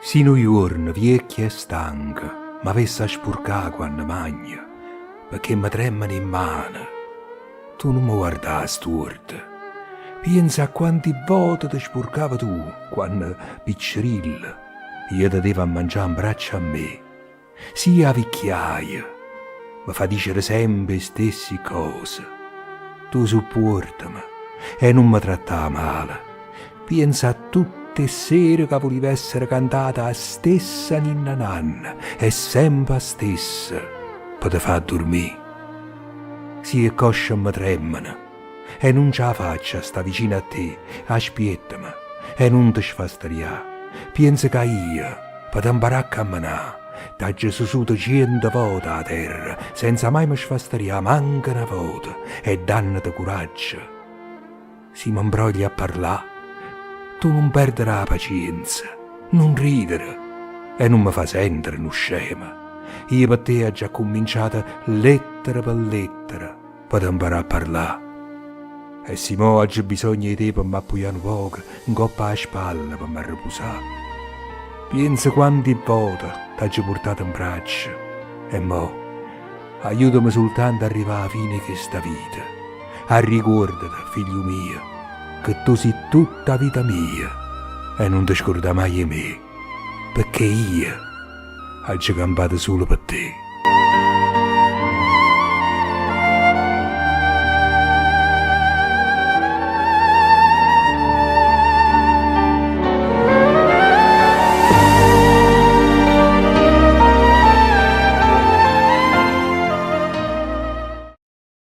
Sino giorno vecchia e stanca, m'avesse a spurcare quando magna, perché mi tremano in mano. Tu non mi guardare storto. Pensa a quanti volte ti spurcava tu, quando piccirillo, io ti devo mangiare in braccio a me. Sia a vecchiaia, mi fa dicere sempre le stesse cose. Tu supportami e non mi tratta male. Pensa a tutte le sere che volevi essere cantata a stessa ninna nanna e sempre a stessa per te far dormire. Sì, e coscia mi tremano e non ce la faccio a sta vicino a te, aspettami e non ti sfastariare. Pensa che io, per te imparare a camminare, t'ho sussuto 100 volte a terra, senza mai mi sfastariare manca una volta, e dannati coraggio. Se mi imbrogli a parlare, tu non perderai la pazienza, non ridere, e non mi fa sentire uno scema. Io per te ho già cominciato lettera per lettera, per imparare a parlare. E se mo oggi bisogna di te per mi appoggiare un poco, in coppa alla spalla per mi riposare. Pensa quante volte t'ho portato in braccio, e mo aiutami soltanto ad arrivare alla fine di questa vita. E ricordati, figlio mio, che tu sei tutta la vita mia e non ti scordare mai di me, perché io ho campato solo per te.